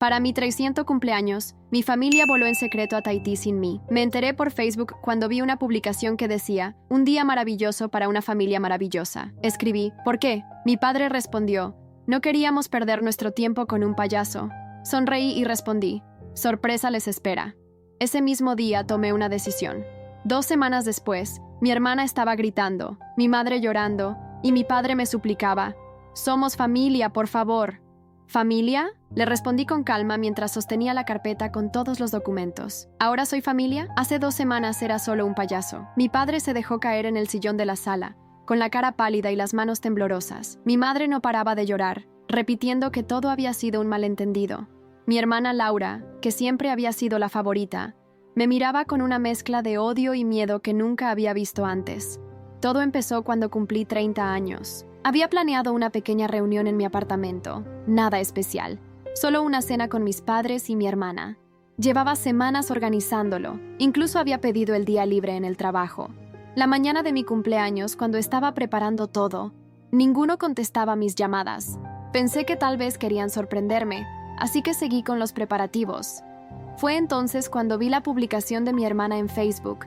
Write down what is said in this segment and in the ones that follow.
Para mi 300 cumpleaños, mi familia voló en secreto a Tahití sin mí. Me enteré por Facebook cuando vi una publicación que decía, un día maravilloso para una familia maravillosa. Escribí, ¿por qué? Mi padre respondió, no queríamos perder nuestro tiempo con un payaso. Sonreí y respondí, sorpresa les espera. Ese mismo día tomé una decisión. 2 semanas después, mi hermana estaba gritando, mi madre llorando, y mi padre me suplicaba, somos familia, por favor. ¿Familia? Le respondí con calma mientras sostenía la carpeta con todos los documentos. ¿Ahora soy familia? Hace 2 semanas era solo un payaso. Mi padre se dejó caer en el sillón de la sala, con la cara pálida y las manos temblorosas. Mi madre no paraba de llorar, repitiendo que todo había sido un malentendido. Mi hermana Laura, que siempre había sido la favorita, me miraba con una mezcla de odio y miedo que nunca había visto antes. Todo empezó cuando cumplí 30 años. Había planeado una pequeña reunión en mi apartamento, nada especial, solo una cena con mis padres y mi hermana. Llevaba semanas organizándolo, incluso había pedido el día libre en el trabajo. La mañana de mi cumpleaños, cuando estaba preparando todo, ninguno contestaba mis llamadas. Pensé que tal vez querían sorprenderme, así que seguí con los preparativos. Fue entonces cuando vi la publicación de mi hermana en Facebook,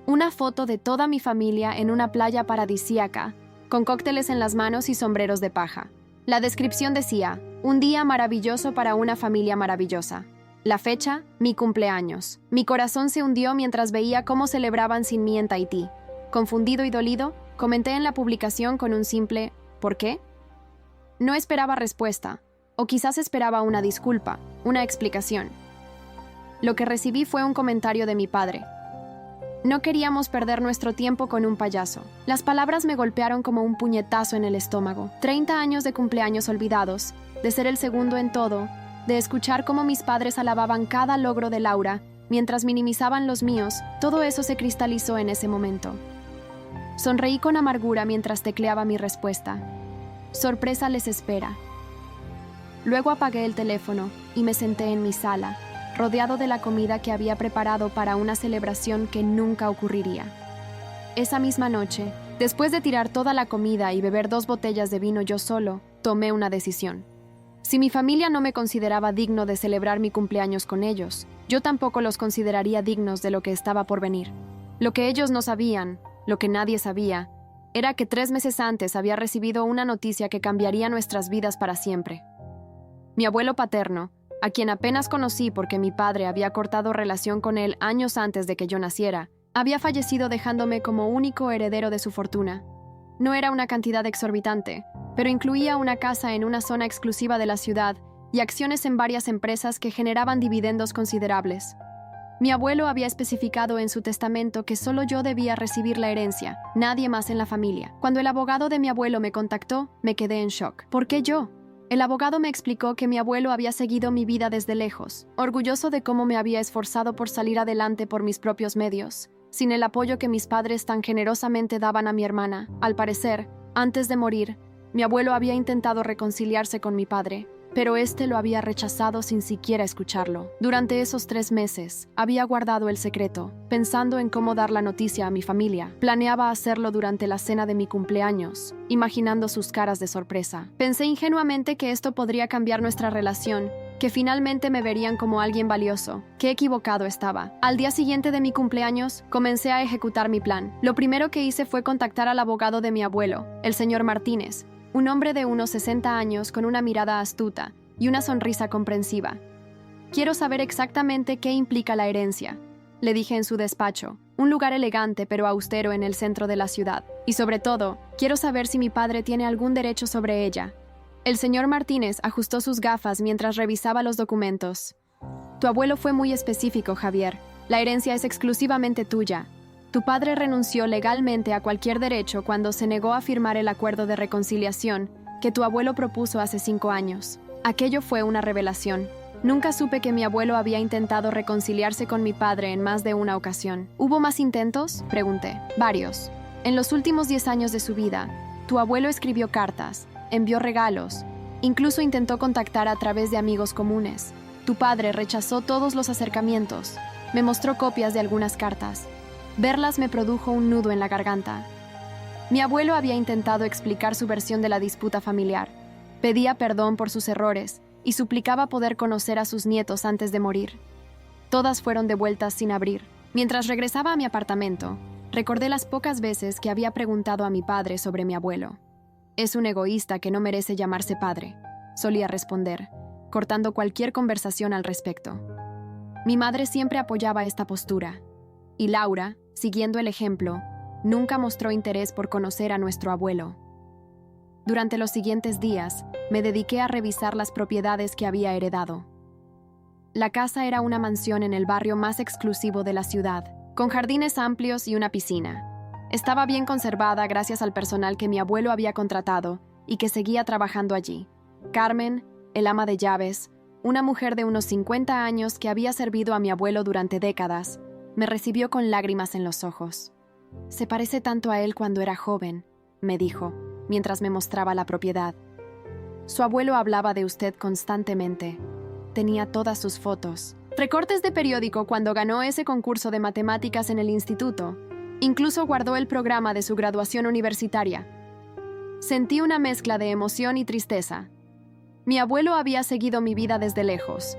una foto de toda mi familia en una playa paradisíaca, con cócteles en las manos y sombreros de paja. La descripción decía, un día maravilloso para una familia maravillosa. La fecha, mi cumpleaños. Mi corazón se hundió mientras veía cómo celebraban sin mí en Tahití. Confundido y dolido, comenté en la publicación con un simple ¿por qué? No esperaba respuesta, o quizás esperaba una disculpa, una explicación. Lo que recibí fue un comentario de mi padre. No queríamos perder nuestro tiempo con un payaso. Las palabras me golpearon como un puñetazo en el estómago. 30 años de cumpleaños olvidados, de ser el segundo en todo, de escuchar cómo mis padres alababan cada logro de Laura, mientras minimizaban los míos, todo eso se cristalizó en ese momento. Sonreí con amargura mientras tecleaba mi respuesta. Sorpresa les espera. Luego apagué el teléfono y me senté en mi sala, rodeado de la comida que había preparado para una celebración que nunca ocurriría. Esa misma noche, después de tirar toda la comida y beber 2 botellas de vino yo solo, tomé una decisión. Si mi familia no me consideraba digno de celebrar mi cumpleaños con ellos, yo tampoco los consideraría dignos de lo que estaba por venir. Lo que ellos no sabían, lo que nadie sabía, era que 3 meses antes había recibido una noticia que cambiaría nuestras vidas para siempre. Mi abuelo paterno, a quien apenas conocí porque mi padre había cortado relación con él años antes de que yo naciera, había fallecido dejándome como único heredero de su fortuna. No era una cantidad exorbitante, pero incluía una casa en una zona exclusiva de la ciudad y acciones en varias empresas que generaban dividendos considerables. Mi abuelo había especificado en su testamento que solo yo debía recibir la herencia, nadie más en la familia. Cuando el abogado de mi abuelo me contactó, me quedé en shock. ¿Por qué yo? El abogado me explicó que mi abuelo había seguido mi vida desde lejos, orgulloso de cómo me había esforzado por salir adelante por mis propios medios, sin el apoyo que mis padres tan generosamente daban a mi hermana. Al parecer, antes de morir, mi abuelo había intentado reconciliarse con mi padre, pero éste lo había rechazado sin siquiera escucharlo. Durante esos 3 meses, había guardado el secreto, pensando en cómo dar la noticia a mi familia. Planeaba hacerlo durante la cena de mi cumpleaños, imaginando sus caras de sorpresa. Pensé ingenuamente que esto podría cambiar nuestra relación, que finalmente me verían como alguien valioso. Qué equivocado estaba. Al día siguiente de mi cumpleaños, comencé a ejecutar mi plan. Lo primero que hice fue contactar al abogado de mi abuelo, el señor Martínez, un hombre de unos 60 años con una mirada astuta y una sonrisa comprensiva. Quiero saber exactamente qué implica la herencia, le dije en su despacho, un lugar elegante pero austero en el centro de la ciudad. Y sobre todo, quiero saber si mi padre tiene algún derecho sobre ella. El señor Martínez ajustó sus gafas mientras revisaba los documentos. Tu abuelo fue muy específico, Javier. La herencia es exclusivamente tuya. Tu padre renunció legalmente a cualquier derecho cuando se negó a firmar el acuerdo de reconciliación que tu abuelo propuso hace 5 años. Aquello fue una revelación. Nunca supe que mi abuelo había intentado reconciliarse con mi padre en más de una ocasión. ¿Hubo más intentos?, pregunté. Varios. En los últimos 10 años de su vida, tu abuelo escribió cartas, envió regalos, incluso intentó contactar a través de amigos comunes. Tu padre rechazó todos los acercamientos. Me mostró copias de algunas cartas. Verlas me produjo un nudo en la garganta. Mi abuelo había intentado explicar su versión de la disputa familiar. Pedía perdón por sus errores y suplicaba poder conocer a sus nietos antes de morir. Todas fueron devueltas sin abrir. Mientras regresaba a mi apartamento, recordé las pocas veces que había preguntado a mi padre sobre mi abuelo. «Es un egoísta que no merece llamarse padre», solía responder, cortando cualquier conversación al respecto. Mi madre siempre apoyaba esta postura, y Laura, siguiendo el ejemplo, nunca mostró interés por conocer a nuestro abuelo. Durante los siguientes días, me dediqué a revisar las propiedades que había heredado. La casa era una mansión en el barrio más exclusivo de la ciudad, con jardines amplios y una piscina. Estaba bien conservada gracias al personal que mi abuelo había contratado y que seguía trabajando allí. Carmen, el ama de llaves, una mujer de unos 50 años que había servido a mi abuelo durante décadas, me recibió con lágrimas en los ojos. «Se parece tanto a él cuando era joven», me dijo, mientras me mostraba la propiedad. «Su abuelo hablaba de usted constantemente. Tenía todas sus fotos. Recortes de periódico cuando ganó ese concurso de matemáticas en el instituto. Incluso guardó el programa de su graduación universitaria». Sentí una mezcla de emoción y tristeza. Mi abuelo había seguido mi vida desde lejos,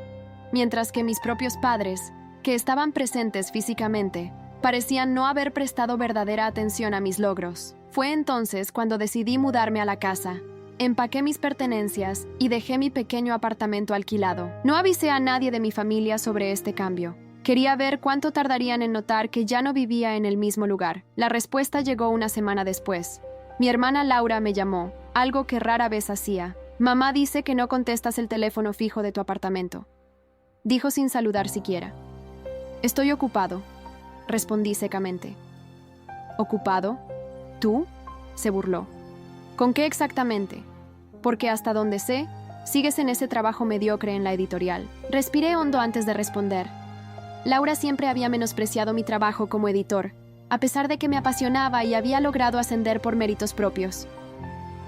mientras que mis propios padres, que estaban presentes físicamente, parecían no haber prestado verdadera atención a mis logros. Fue entonces cuando decidí mudarme a la casa. Empaqué mis pertenencias y dejé mi pequeño apartamento alquilado. No avisé a nadie de mi familia sobre este cambio. Quería ver cuánto tardarían en notar que ya no vivía en el mismo lugar. La respuesta llegó una semana después. Mi hermana Laura me llamó, algo que rara vez hacía. «Mamá dice que no contestas el teléfono fijo de tu apartamento», dijo sin saludar siquiera. «Estoy ocupado», respondí secamente. «¿Ocupado? ¿Tú?», se burló. «¿Con qué exactamente? Porque hasta donde sé, sigues en ese trabajo mediocre en la editorial». Respiré hondo antes de responder. Laura siempre había menospreciado mi trabajo como editor, a pesar de que me apasionaba y había logrado ascender por méritos propios.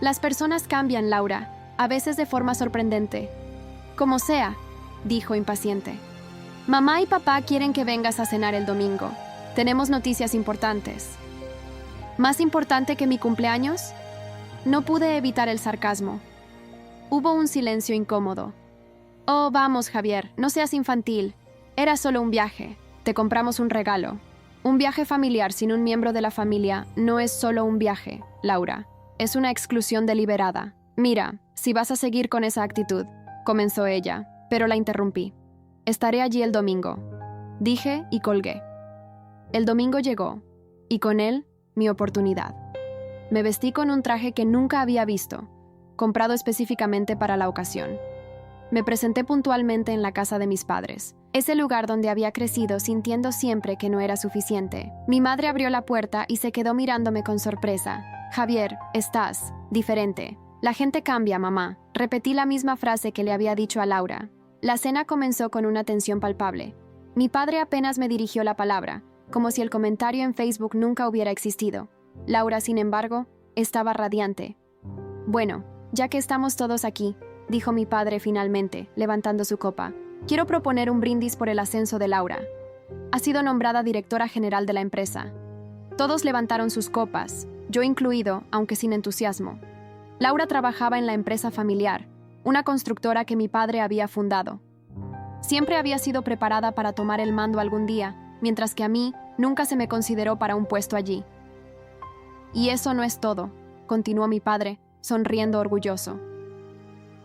«Las personas cambian, Laura, a veces de forma sorprendente». «Como sea», dijo impaciente. «Mamá y papá quieren que vengas a cenar el domingo. Tenemos noticias importantes». «¿Más importante que mi cumpleaños?». No pude evitar el sarcasmo. Hubo un silencio incómodo. «Oh, vamos, Javier, no seas infantil. Era solo un viaje. Te compramos un regalo». Un viaje familiar sin un miembro de la familia no es solo un viaje, Laura. Es una exclusión deliberada. «Mira, si vas a seguir con esa actitud», comenzó ella, pero la interrumpí. «Estaré allí el domingo», dije y colgué. El domingo llegó, y con él, mi oportunidad. Me vestí con un traje que nunca había visto, comprado específicamente para la ocasión. Me presenté puntualmente en la casa de mis padres, ese lugar donde había crecido sintiendo siempre que no era suficiente. Mi madre abrió la puerta y se quedó mirándome con sorpresa. «Javier, estás diferente. La gente cambia, mamá». Repetí la misma frase que le había dicho a Laura. La cena comenzó con una tensión palpable. Mi padre apenas me dirigió la palabra, como si el comentario en Facebook nunca hubiera existido. Laura, sin embargo, estaba radiante. «Bueno, ya que estamos todos aquí», dijo mi padre finalmente, levantando su copa, «quiero proponer un brindis por el ascenso de Laura. Ha sido nombrada directora general de la empresa». Todos levantaron sus copas, yo incluido, aunque sin entusiasmo. Laura trabajaba en la empresa familiar, una constructora que mi padre había fundado. Siempre había sido preparada para tomar el mando algún día, mientras que a mí nunca se me consideró para un puesto allí. «Y eso no es todo», continuó mi padre, sonriendo orgulloso.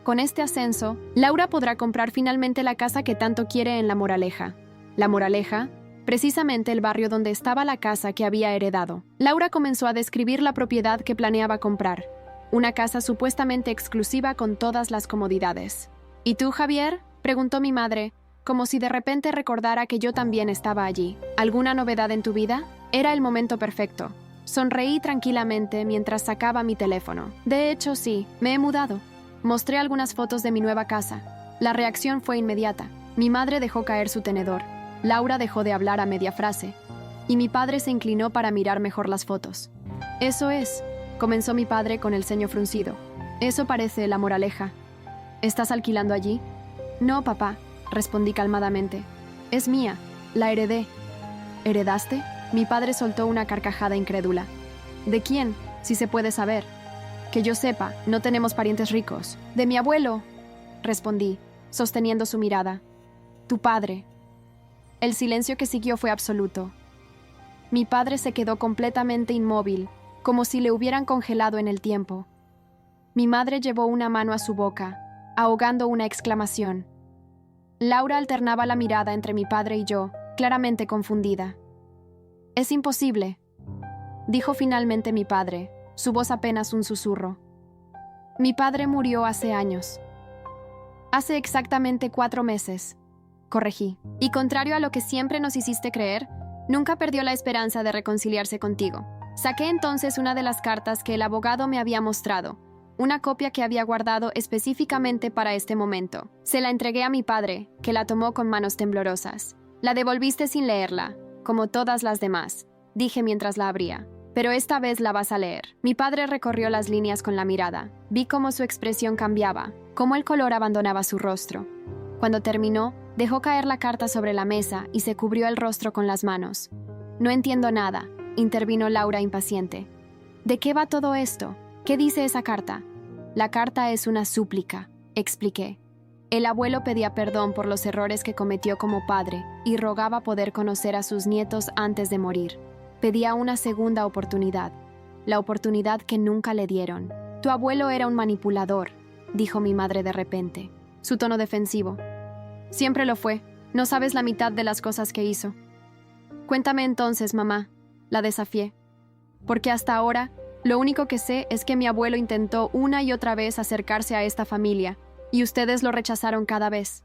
«Con este ascenso, Laura podrá comprar finalmente la casa que tanto quiere en La Moraleja». La Moraleja, precisamente el barrio donde estaba la casa que había heredado. Laura comenzó a describir la propiedad que planeaba comprar. Una casa supuestamente exclusiva con todas las comodidades. «¿Y tú, Javier?», preguntó mi madre, como si de repente recordara que yo también estaba allí. «¿Alguna novedad en tu vida?». Era el momento perfecto. Sonreí tranquilamente mientras sacaba mi teléfono. «De hecho, sí, me he mudado». Mostré algunas fotos de mi nueva casa. La reacción fue inmediata. Mi madre dejó caer su tenedor. Laura dejó de hablar a media frase. Y mi padre se inclinó para mirar mejor las fotos. «Eso es», comenzó mi padre con el ceño fruncido. «Eso parece La Moraleja». «¿Estás alquilando allí?». «No, papá», respondí calmadamente. «Es mía. La heredé». «¿Heredaste?». Mi padre soltó una carcajada incrédula. «¿De quién, si se puede saber?». «Que yo sepa, no tenemos parientes ricos». «De mi abuelo». respondí, sosteniendo su mirada. Tu padre. El silencio que siguió fue absoluto. Mi padre se quedó completamente inmóvil, como si le hubieran congelado en el tiempo. Mi madre llevó una mano a su boca, ahogando una exclamación. Laura alternaba la mirada entre mi padre y yo, claramente confundida. «Es imposible», dijo finalmente mi padre, su voz apenas un susurro. «Mi padre murió hace años». «Hace exactamente 4 meses», corregí. «Y contrario a lo que siempre nos hiciste creer, nunca perdió la esperanza de reconciliarse contigo». Saqué entonces una de las cartas que el abogado me había mostrado, una copia que había guardado específicamente para este momento. Se la entregué a mi padre, que la tomó con manos temblorosas. «La devolviste sin leerla, como todas las demás», dije mientras la abría. «Pero esta vez la vas a leer». Mi padre recorrió las líneas con la mirada. Vi cómo su expresión cambiaba, cómo el color abandonaba su rostro. Cuando terminó, dejó caer la carta sobre la mesa y se cubrió el rostro con las manos. «No entiendo nada», intervino Laura impaciente. «¿De qué va todo esto? ¿Qué dice esa carta?» «La carta es una súplica», expliqué. El abuelo pedía perdón por los errores que cometió como padre y rogaba poder conocer a sus nietos antes de morir. Pedía una segunda oportunidad, la oportunidad que nunca le dieron. «Tu abuelo era un manipulador», dijo mi madre de repente, su tono defensivo. «Siempre lo fue. No sabes la mitad de las cosas que hizo». «Cuéntame entonces, mamá», la desafié. «Porque hasta ahora, lo único que sé es que mi abuelo intentó una y otra vez acercarse a esta familia, y ustedes lo rechazaron cada vez».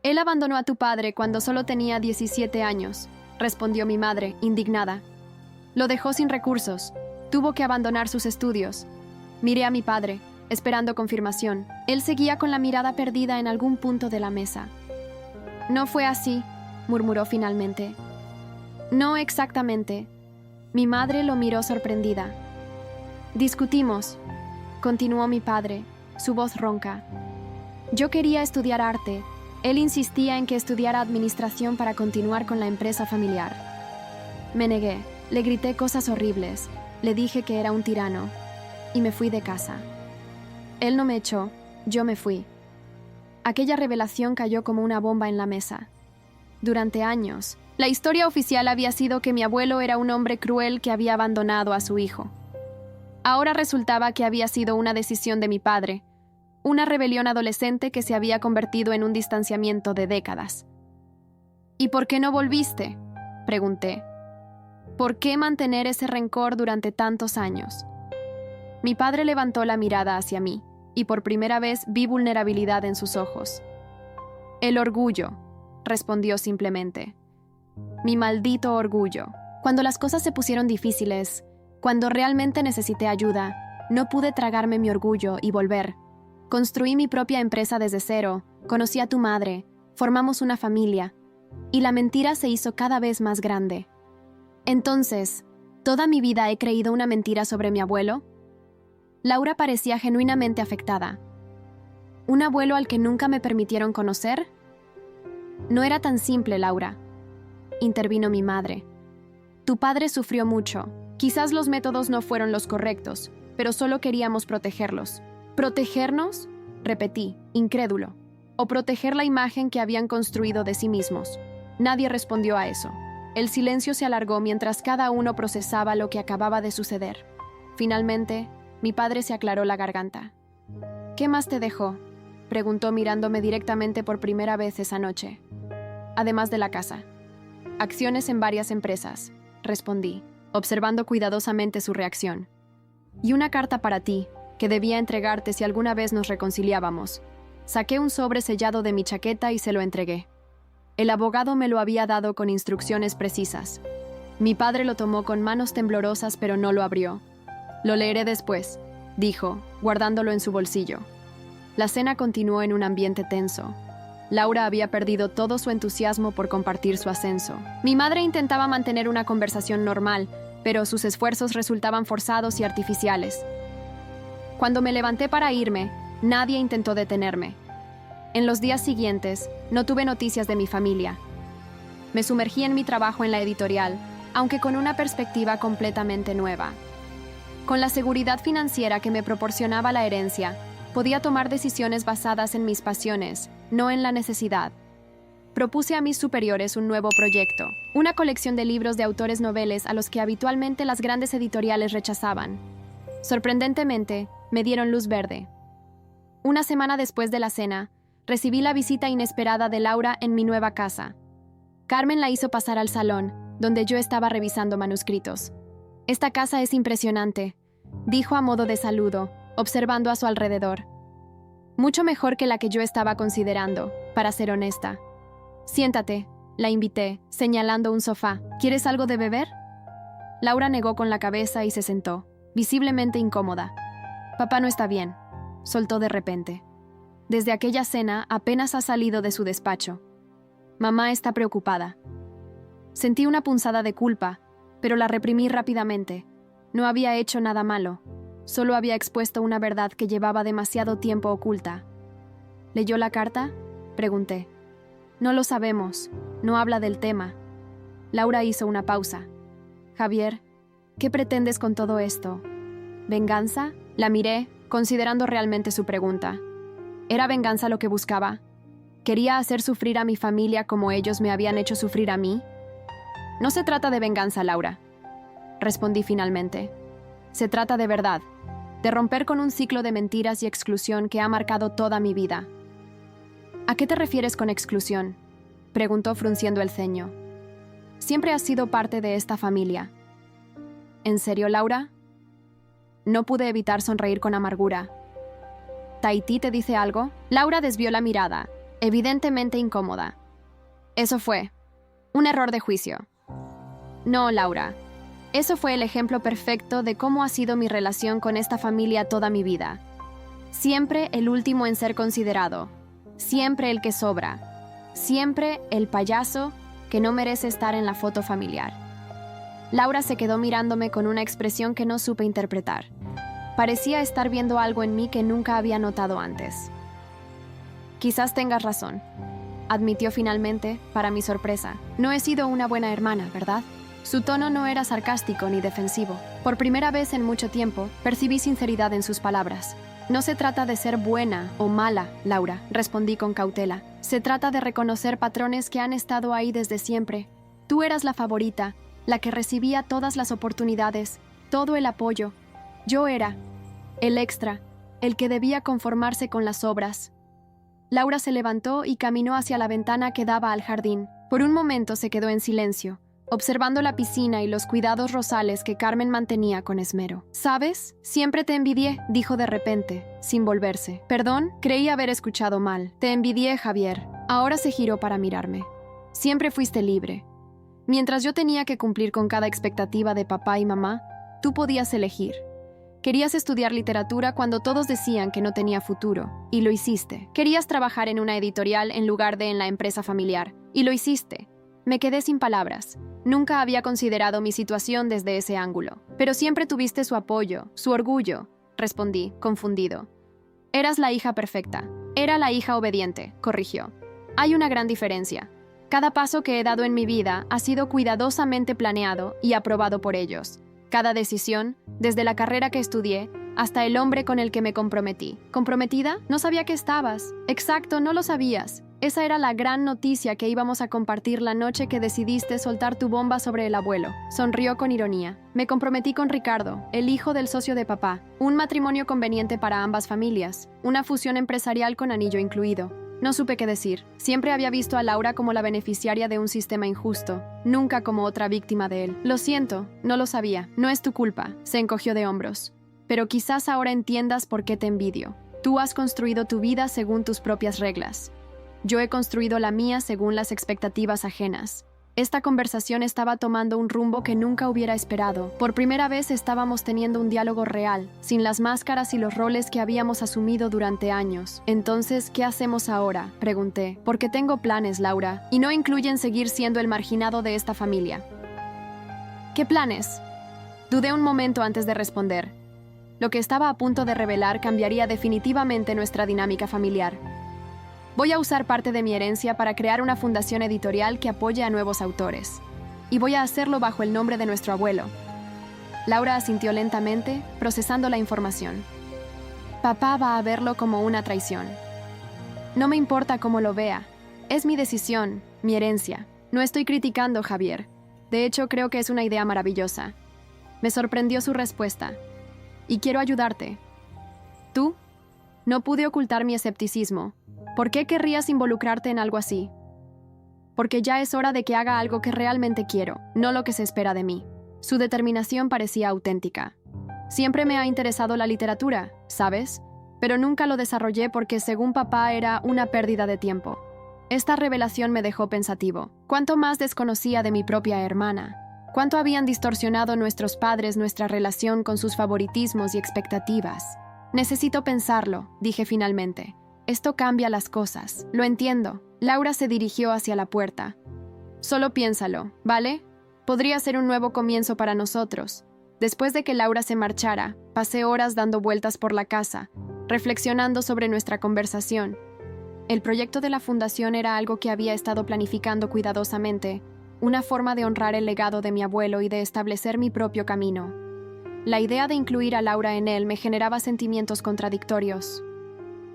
«Él abandonó a tu padre cuando solo tenía 17 años», respondió mi madre, indignada. «Lo dejó sin recursos. Tuvo que abandonar sus estudios». Miré a mi padre, esperando confirmación. Él seguía con la mirada perdida en algún punto de la mesa. «No fue así», murmuró finalmente. «No exactamente». Mi madre lo miró sorprendida. «Discutimos», continuó mi padre, su voz ronca. «Yo quería estudiar arte. Él insistía en que estudiara administración para continuar con la empresa familiar. Me negué, le grité cosas horribles, le dije que era un tirano, y me fui de casa. Él no me echó, yo me fui». Aquella revelación cayó como una bomba en la mesa. Durante años, la historia oficial había sido que mi abuelo era un hombre cruel que había abandonado a su hijo. Ahora resultaba que había sido una decisión de mi padre, una rebelión adolescente que se había convertido en un distanciamiento de décadas. «¿Y por qué no volviste?», pregunté. «¿Por qué mantener ese rencor durante tantos años?». Mi padre levantó la mirada hacia mí, y por primera vez vi vulnerabilidad en sus ojos. «El orgullo», respondió simplemente. «Mi maldito orgullo. Cuando las cosas se pusieron difíciles, cuando realmente necesité ayuda, no pude tragarme mi orgullo y volver. Construí mi propia empresa desde cero, conocí a tu madre, formamos una familia, y la mentira se hizo cada vez más grande. Entonces, ¿toda mi vida he creído una mentira sobre mi abuelo?». Laura parecía genuinamente afectada. ¿Un abuelo al que nunca me permitieron conocer? «No era tan simple, Laura», intervino mi madre. «Tu padre sufrió mucho. Quizás los métodos no fueron los correctos, pero solo queríamos protegerlos». «¿Protegernos?», repetí, incrédulo. «¿O proteger la imagen que habían construido de sí mismos?». Nadie respondió a eso. El silencio se alargó mientras cada uno procesaba lo que acababa de suceder. Finalmente, mi padre se aclaró la garganta. «¿Qué más te dejó?», preguntó mirándome directamente por primera vez esa noche. «Además de la casa». «Acciones en varias empresas», respondí, observando cuidadosamente su reacción. «Y una carta para ti, que debía entregarte si alguna vez nos reconciliábamos». Saqué un sobre sellado de mi chaqueta y se lo entregué. El abogado me lo había dado con instrucciones precisas. Mi padre lo tomó con manos temblorosas, pero no lo abrió. «Lo leeré después», dijo, guardándolo en su bolsillo. La cena continuó en un ambiente tenso. Laura había perdido todo su entusiasmo por compartir su ascenso. Mi madre intentaba mantener una conversación normal, pero sus esfuerzos resultaban forzados y artificiales. Cuando me levanté para irme, nadie intentó detenerme. En los días siguientes, no tuve noticias de mi familia. Me sumergí en mi trabajo en la editorial, aunque con una perspectiva completamente nueva. Con la seguridad financiera que me proporcionaba la herencia, Podía tomar decisiones basadas en mis pasiones, no en la necesidad. Propuse a mis superiores un nuevo proyecto, una colección de libros de autores noveles a los que habitualmente las grandes editoriales rechazaban. Sorprendentemente, me dieron luz verde. Una semana después de la cena, recibí la visita inesperada de Laura en mi nueva casa. Carmen la hizo pasar al salón, donde yo estaba revisando manuscritos. «Esta casa es impresionante», dijo a modo de saludo, observando a su alrededor. Mucho mejor que la que yo estaba considerando, para ser honesta. «Siéntate», la invité, señalando un sofá. «¿Quieres algo de beber?» Laura negó con la cabeza y se sentó, visiblemente incómoda. «Papá no está bien», soltó de repente. Desde aquella cena apenas ha salido de su despacho. «Mamá está preocupada». Sentí una punzada de culpa, pero la reprimí rápidamente. No había hecho nada malo, solo había expuesto una verdad que llevaba demasiado tiempo oculta. «¿Leyó la carta?», pregunté. «No lo sabemos, no habla del tema». Laura hizo una pausa. «Javier, ¿qué pretendes con todo esto? ¿Venganza?». La miré, considerando realmente su pregunta. ¿Era venganza lo que buscaba? ¿Quería hacer sufrir a mi familia como ellos me habían hecho sufrir a mí? «No se trata de venganza, Laura», respondí finalmente. «Se trata de verdad, de romper con un ciclo de mentiras y exclusión que ha marcado toda mi vida». «¿A qué te refieres con exclusión?», preguntó frunciendo el ceño. «Siempre has sido parte de esta familia». «¿En serio, Laura?». No pude evitar sonreír con amargura. «¿Tahití te dice algo?». Laura desvió la mirada, evidentemente incómoda. «Eso fue un error de juicio». «No, Laura. Eso fue el ejemplo perfecto de cómo ha sido mi relación con esta familia toda mi vida. Siempre el último en ser considerado. Siempre el que sobra. Siempre el payaso que no merece estar en la foto familiar». Laura se quedó mirándome con una expresión que no supe interpretar. Parecía estar viendo algo en mí que nunca había notado antes. «Quizás tengas razón», admitió finalmente, para mi sorpresa. «No he sido una buena hermana, ¿verdad?». Su tono no era sarcástico ni defensivo. Por primera vez en mucho tiempo, percibí sinceridad en sus palabras. «No se trata de ser buena o mala, Laura», respondí con cautela. «Se trata de reconocer patrones que han estado ahí desde siempre. Tú eras la favorita, la que recibía todas las oportunidades, todo el apoyo. Yo era el extra, el que debía conformarse con las obras». Laura se levantó y caminó hacia la ventana que daba al jardín. Por un momento se quedó en silencio, observando la piscina y los cuidados rosales que Carmen mantenía con esmero. «¿Sabes? Siempre te envidié», dijo de repente, sin volverse. «Perdón, creí haber escuchado mal. Te envidié, Javier». Ahora se giró para mirarme. «Siempre fuiste libre. Mientras yo tenía que cumplir con cada expectativa de papá y mamá, tú podías elegir. Querías estudiar literatura cuando todos decían que no tenía futuro, y lo hiciste. Querías trabajar en una editorial en lugar de en la empresa familiar, y lo hiciste». Me quedé sin palabras. Nunca había considerado mi situación desde ese ángulo. «Pero siempre tuviste su apoyo, su orgullo», respondí, confundido. «Eras la hija perfecta». «Era la hija obediente», corrigió. «Hay una gran diferencia. Cada paso que he dado en mi vida ha sido cuidadosamente planeado y aprobado por ellos. Cada decisión, desde la carrera que estudié hasta el hombre con el que me comprometí». «¿Comprometida? No sabía que estabas». «Exacto, no lo sabías. Esa era la gran noticia que íbamos a compartir la noche que decidiste soltar tu bomba sobre el abuelo». Sonrió con ironía. «Me comprometí con Ricardo, el hijo del socio de papá. Un matrimonio conveniente para ambas familias. Una fusión empresarial con anillo incluido». No supe qué decir. Siempre había visto a Laura como la beneficiaria de un sistema injusto, nunca como otra víctima de él. «Lo siento, no lo sabía. No es tu culpa», se encogió de hombros. «Pero quizás ahora entiendas por qué te envidio. Tú has construido tu vida según tus propias reglas. Yo he construido la mía según las expectativas ajenas». Esta conversación estaba tomando un rumbo que nunca hubiera esperado. Por primera vez estábamos teniendo un diálogo real, sin las máscaras y los roles que habíamos asumido durante años. «Entonces, ¿qué hacemos ahora?», pregunté. «Porque tengo planes, Laura, y no incluyen seguir siendo el marginado de esta familia». «¿Qué planes?». Dudé un momento antes de responder. Lo que estaba a punto de revelar cambiaría definitivamente nuestra dinámica familiar. «Voy a usar parte de mi herencia para crear una fundación editorial que apoye a nuevos autores. Y voy a hacerlo bajo el nombre de nuestro abuelo». Laura asintió lentamente, procesando la información. Papá va a verlo como una traición. No me importa cómo lo vea. Es mi decisión, mi herencia. No estoy criticando, Javier. De hecho, creo que es una idea maravillosa. Me sorprendió su respuesta. Y quiero ayudarte. ¿Tú? No pude ocultar mi escepticismo. ¿Por qué querrías involucrarte en algo así? Porque ya es hora de que haga algo que realmente quiero, no lo que se espera de mí. Su determinación parecía auténtica. Siempre me ha interesado la literatura, ¿sabes? Pero nunca lo desarrollé porque, según papá, era una pérdida de tiempo. Esta revelación me dejó pensativo. ¿Cuánto más desconocía de mi propia hermana? ¿Cuánto habían distorsionado nuestros padres nuestra relación con sus favoritismos y expectativas? Necesito pensarlo, dije finalmente. Esto cambia las cosas. Lo entiendo. Laura se dirigió hacia la puerta. Solo piénsalo, ¿vale? Podría ser un nuevo comienzo para nosotros. Después de que Laura se marchara, pasé horas dando vueltas por la casa, reflexionando sobre nuestra conversación. El proyecto de la fundación era algo que había estado planificando cuidadosamente, una forma de honrar el legado de mi abuelo y de establecer mi propio camino. La idea de incluir a Laura en él me generaba sentimientos contradictorios.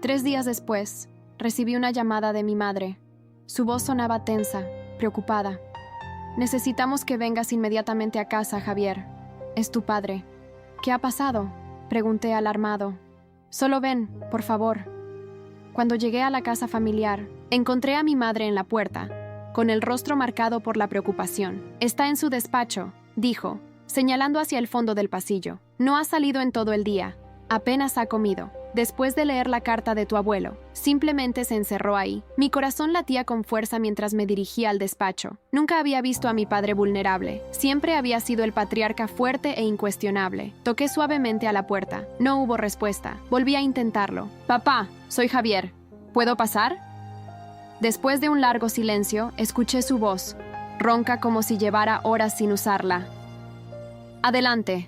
3 días después, recibí una llamada de mi madre. Su voz sonaba tensa, preocupada. «Necesitamos que vengas inmediatamente a casa, Javier. Es tu padre». «¿Qué ha pasado?», pregunté alarmado. «Solo ven, por favor». Cuando llegué a la casa familiar, encontré a mi madre en la puerta, con el rostro marcado por la preocupación. «Está en su despacho», dijo, señalando hacia el fondo del pasillo. «No ha salido en todo el día. Apenas ha comido. Después de leer la carta de tu abuelo, simplemente se encerró ahí». Mi corazón latía con fuerza mientras me dirigía al despacho. Nunca había visto a mi padre vulnerable. Siempre había sido el patriarca fuerte e incuestionable. Toqué suavemente a la puerta. No hubo respuesta. Volví a intentarlo. «Papá, soy Javier. ¿Puedo pasar?». Después de un largo silencio, escuché su voz, ronca como si llevara horas sin usarla. «Adelante».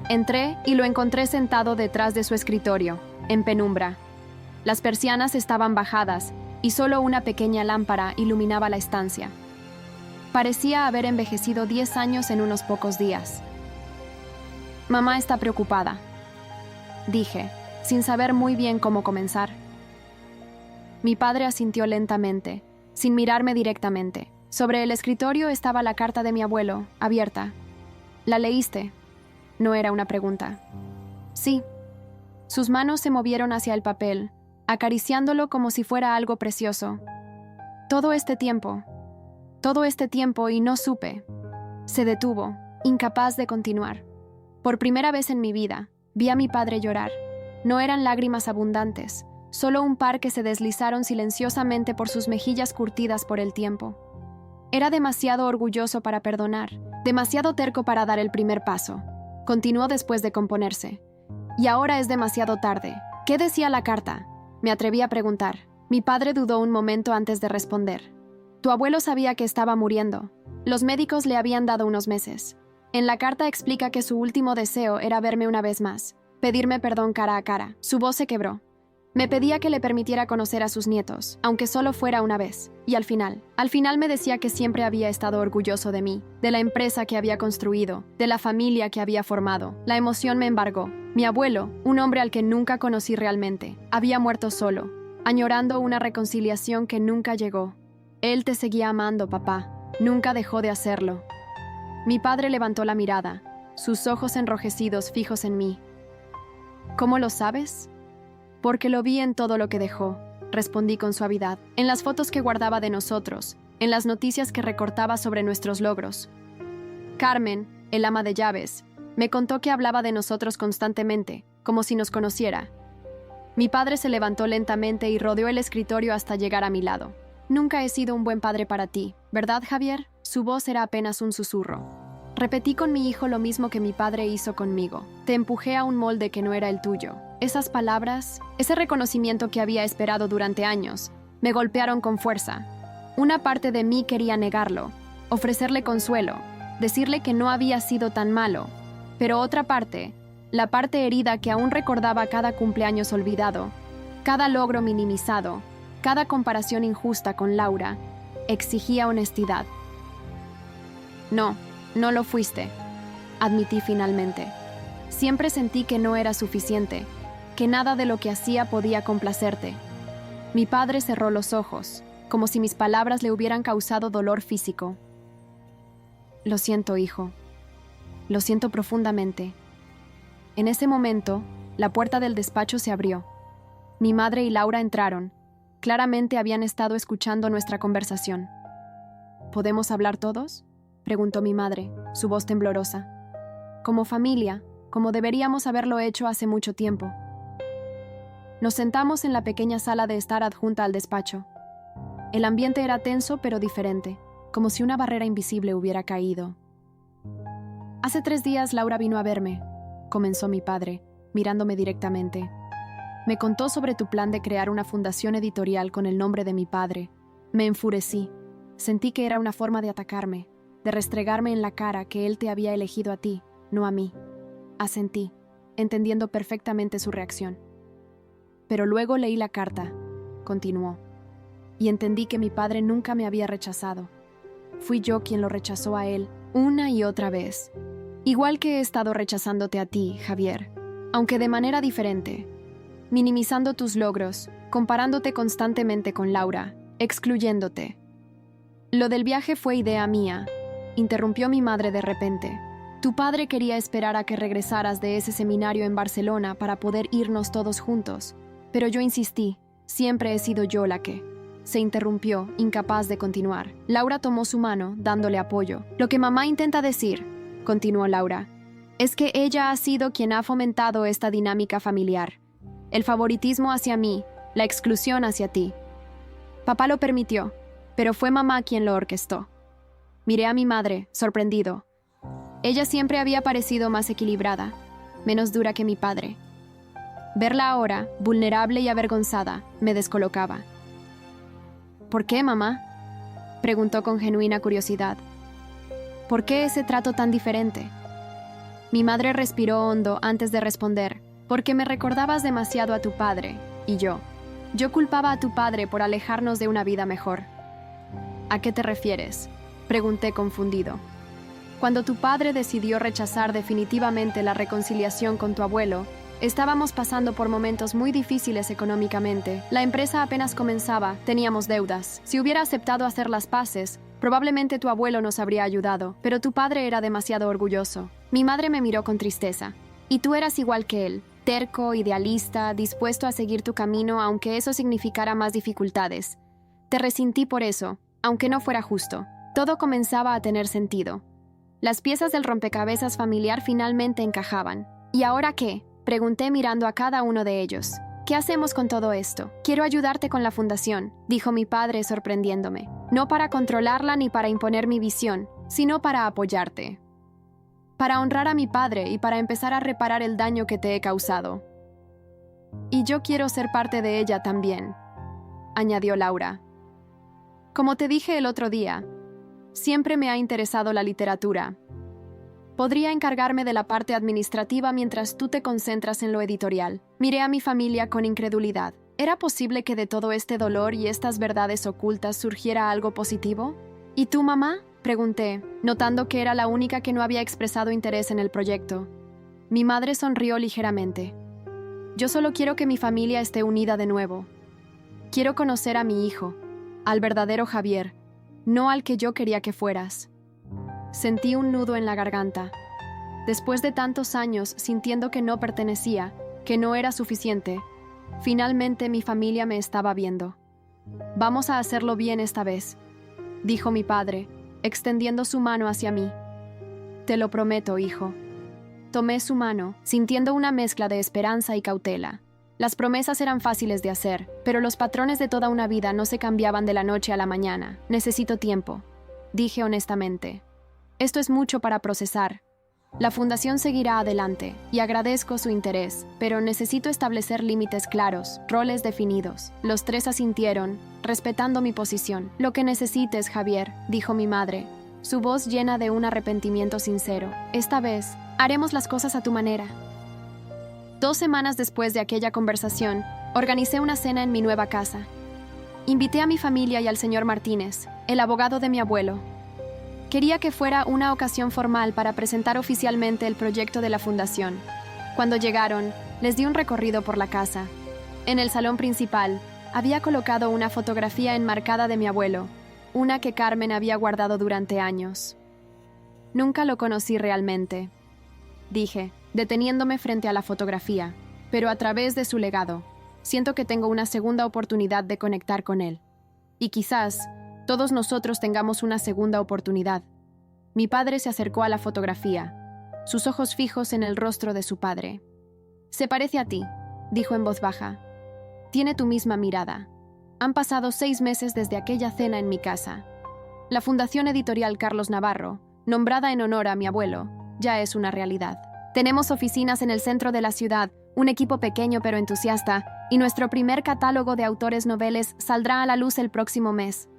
Entré y lo encontré sentado detrás de su escritorio, en penumbra. Las persianas estaban bajadas y solo una pequeña lámpara iluminaba la estancia. Parecía haber envejecido 10 años en unos pocos días. «Mamá está preocupada», dije, sin saber muy bien cómo comenzar. Mi padre asintió lentamente, sin mirarme directamente. Sobre el escritorio estaba la carta de mi abuelo, abierta. «¿La leíste?». No era una pregunta. «Sí». Sus manos se movieron hacia el papel, acariciándolo como si fuera algo precioso. Todo este tiempo y no supe». Se detuvo, incapaz de continuar. Por primera vez en mi vida, vi a mi padre llorar. No eran lágrimas abundantes, solo un par que se deslizaron silenciosamente por sus mejillas curtidas por el tiempo. Era demasiado orgulloso para perdonar, demasiado terco para dar el primer paso. Continuó después de componerse. «Y ahora es demasiado tarde. ¿Qué decía la carta?». Me atreví a preguntar. Mi padre dudó un momento antes de responder. «Tu abuelo sabía que estaba muriendo. Los médicos le habían dado unos meses. En la carta explica que su último deseo era verme una vez más, pedirme perdón cara a cara». Su voz se quebró. Me pedía que le permitiera conocer a sus nietos, aunque solo fuera una vez. Y al final me decía que siempre había estado orgulloso de mí, de la empresa que había construido, de la familia que había formado. La emoción me embargó. Mi abuelo, un hombre al que nunca conocí realmente, había muerto solo, añorando una reconciliación que nunca llegó. «Él te seguía amando, papá. Nunca dejó de hacerlo». Mi padre levantó la mirada, sus ojos enrojecidos fijos en mí. «¿Cómo lo sabes?». «Porque lo vi en todo lo que dejó», respondí con suavidad, en las fotos que guardaba de nosotros, en las noticias que recortaba sobre nuestros logros. Carmen, el ama de llaves, me contó que hablaba de nosotros constantemente, como si nos conociera. Mi padre se levantó lentamente y rodeó el escritorio hasta llegar a mi lado. «Nunca he sido un buen padre para ti, ¿verdad, Javier?». Su voz era apenas un susurro. Repetí con mi hijo lo mismo que mi padre hizo conmigo. «Te empujé a un molde que no era el tuyo». Esas palabras, ese reconocimiento que había esperado durante años, me golpearon con fuerza. Una parte de mí quería negarlo, ofrecerle consuelo, decirle que no había sido tan malo, pero otra parte, la parte herida que aún recordaba cada cumpleaños olvidado, cada logro minimizado, cada comparación injusta con Laura, exigía honestidad. «No, no lo fuiste», admití finalmente. Siempre sentí que no era suficiente, que nada de lo que hacía podía complacerte. Mi padre cerró los ojos, como si mis palabras le hubieran causado dolor físico. Lo siento, hijo. Lo siento profundamente. En ese momento, la puerta del despacho se abrió. Mi madre y Laura entraron. Claramente habían estado escuchando nuestra conversación. ¿Podemos hablar todos?, preguntó mi madre, su voz temblorosa. Como familia, como deberíamos haberlo hecho hace mucho tiempo. Nos sentamos en la pequeña sala de estar adjunta al despacho. El ambiente era tenso pero diferente, como si una barrera invisible hubiera caído. Hace 3 días Laura vino a verme, comenzó mi padre, mirándome directamente. Me contó sobre tu plan de crear una fundación editorial con el nombre de mi padre. Me enfurecí. Sentí que era una forma de atacarme, de restregarme en la cara que él te había elegido a ti, no a mí. Asentí, entendiendo perfectamente su reacción. Pero luego leí la carta, continuó, y entendí que mi padre nunca me había rechazado. Fui yo quien lo rechazó a él, una y otra vez. Igual que he estado rechazándote a ti, Javier, aunque de manera diferente. Minimizando tus logros, comparándote constantemente con Laura, excluyéndote. Lo del viaje fue idea mía, interrumpió mi madre de repente. Tu padre quería esperar a que regresaras de ese seminario en Barcelona para poder irnos todos juntos, pero yo insistí, siempre he sido yo la que... Se interrumpió, incapaz de continuar. Laura tomó su mano, dándole apoyo. Lo que mamá intenta decir, continuó Laura, es que ella ha sido quien ha fomentado esta dinámica familiar. El favoritismo hacia mí, la exclusión hacia ti. Papá lo permitió, pero fue mamá quien lo orquestó. Miré a mi madre, sorprendido. Ella siempre había parecido más equilibrada, menos dura que mi padre. Verla ahora, vulnerable y avergonzada, me descolocaba. ¿Por qué, mamá?, preguntó con genuina curiosidad. ¿Por qué ese trato tan diferente? Mi madre respiró hondo antes de responder. Porque me recordabas demasiado a tu padre, y yo. Yo culpaba a tu padre por alejarnos de una vida mejor. ¿A qué te refieres?, pregunté confundido. Cuando tu padre decidió rechazar definitivamente la reconciliación con tu abuelo, estábamos pasando por momentos muy difíciles económicamente. La empresa apenas comenzaba, teníamos deudas. Si hubiera aceptado hacer las paces, probablemente tu abuelo nos habría ayudado, pero tu padre era demasiado orgulloso. Mi madre me miró con tristeza. Y tú eras igual que él, terco, idealista, dispuesto a seguir tu camino aunque eso significara más dificultades. Te resentí por eso, aunque no fuera justo. Todo comenzaba a tener sentido. Las piezas del rompecabezas familiar finalmente encajaban. ¿Y ahora qué?, pregunté mirando a cada uno de ellos. ¿Qué hacemos con todo esto? Quiero ayudarte con la fundación, dijo mi padre sorprendiéndome. No para controlarla ni para imponer mi visión, sino para apoyarte. Para honrar a mi padre y para empezar a reparar el daño que te he causado. Y yo quiero ser parte de ella también, añadió Laura. Como te dije el otro día, siempre me ha interesado la literatura. Podría encargarme de la parte administrativa mientras tú te concentras en lo editorial. Miré a mi familia con incredulidad. ¿Era posible que de todo este dolor y estas verdades ocultas surgiera algo positivo? ¿Y tú, mamá?, pregunté, notando que era la única que no había expresado interés en el proyecto. Mi madre sonrió ligeramente. Yo solo quiero que mi familia esté unida de nuevo. Quiero conocer a mi hijo, al verdadero Javier, no al que yo quería que fueras. Sentí un nudo en la garganta. Después de tantos años sintiendo que no pertenecía, que no era suficiente, finalmente mi familia me estaba viendo. Vamos a hacerlo bien esta vez, dijo mi padre, extendiendo su mano hacia mí. Te lo prometo, hijo. Tomé su mano, sintiendo una mezcla de esperanza y cautela. Las promesas eran fáciles de hacer, pero los patrones de toda una vida no se cambiaban de la noche a la mañana. Necesito tiempo, dije honestamente. Esto es mucho para procesar. La fundación seguirá adelante, y agradezco su interés, pero necesito establecer límites claros, roles definidos. Los 3 asintieron, respetando mi posición. Lo que necesites, Javier, dijo mi madre, su voz llena de un arrepentimiento sincero. Esta vez, haremos las cosas a tu manera. 2 semanas después de aquella conversación, organicé una cena en mi nueva casa. Invité a mi familia y al señor Martínez, el abogado de mi abuelo. Quería que fuera una ocasión formal para presentar oficialmente el proyecto de la fundación. Cuando llegaron, Les di un recorrido por la casa. En el salón principal, había colocado una fotografía enmarcada de mi abuelo, una que Carmen había guardado durante años. Nunca lo conocí realmente, dije, deteniéndome frente a la fotografía, pero a través de su legado, siento que tengo una segunda oportunidad de conectar con él. Y quizás todos nosotros tengamos una segunda oportunidad. Mi padre se acercó a la fotografía, sus ojos fijos en el rostro de su padre. «Se parece a ti», dijo en voz baja. «Tiene tu misma mirada. Han pasado 6 meses desde aquella cena en mi casa. La Fundación Editorial Carlos Navarro, nombrada en honor a mi abuelo, ya es una realidad. Tenemos oficinas en el centro de la ciudad, un equipo pequeño pero entusiasta, y nuestro primer catálogo de autores noveles saldrá a la luz el próximo mes».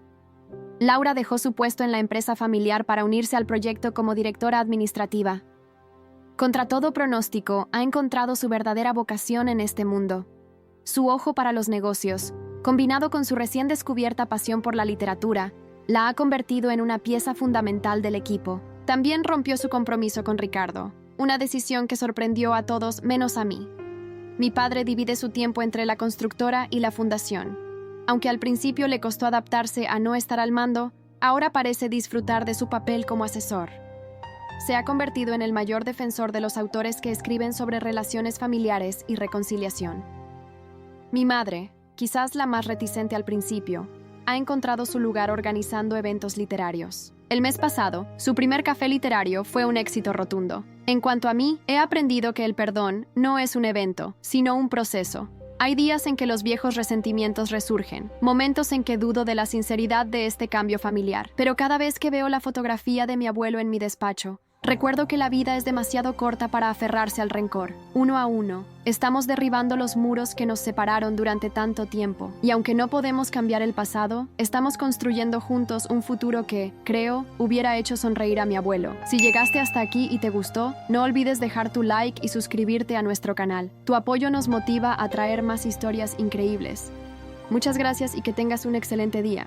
Laura dejó su puesto en la empresa familiar para unirse al proyecto como directora administrativa. Contra todo pronóstico, ha encontrado su verdadera vocación en este mundo. Su ojo para los negocios, combinado con su recién descubierta pasión por la literatura, la ha convertido en una pieza fundamental del equipo. También rompió su compromiso con Ricardo, una decisión que sorprendió a todos menos a mí. Mi padre divide su tiempo entre la constructora y la fundación. Aunque al principio le costó adaptarse a no estar al mando, ahora parece disfrutar de su papel como asesor. Se ha convertido en el mayor defensor de los autores que escriben sobre relaciones familiares y reconciliación. Mi madre, quizás la más reticente al principio, ha encontrado su lugar organizando eventos literarios. El mes pasado, su primer café literario fue un éxito rotundo. En cuanto a mí, he aprendido que el perdón no es un evento, sino un proceso. Hay días en que los viejos resentimientos resurgen, momentos en que dudo de la sinceridad de este cambio familiar. Pero cada vez que veo la fotografía de mi abuelo en mi despacho, recuerdo que la vida es demasiado corta para aferrarse al rencor. Uno a uno, estamos derribando los muros que nos separaron durante tanto tiempo. Y aunque no podemos cambiar el pasado, estamos construyendo juntos un futuro que, creo, hubiera hecho sonreír a mi abuelo. Si llegaste hasta aquí y te gustó, no olvides dejar tu like y suscribirte a nuestro canal. Tu apoyo nos motiva a traer más historias increíbles. Muchas gracias y que tengas un excelente día.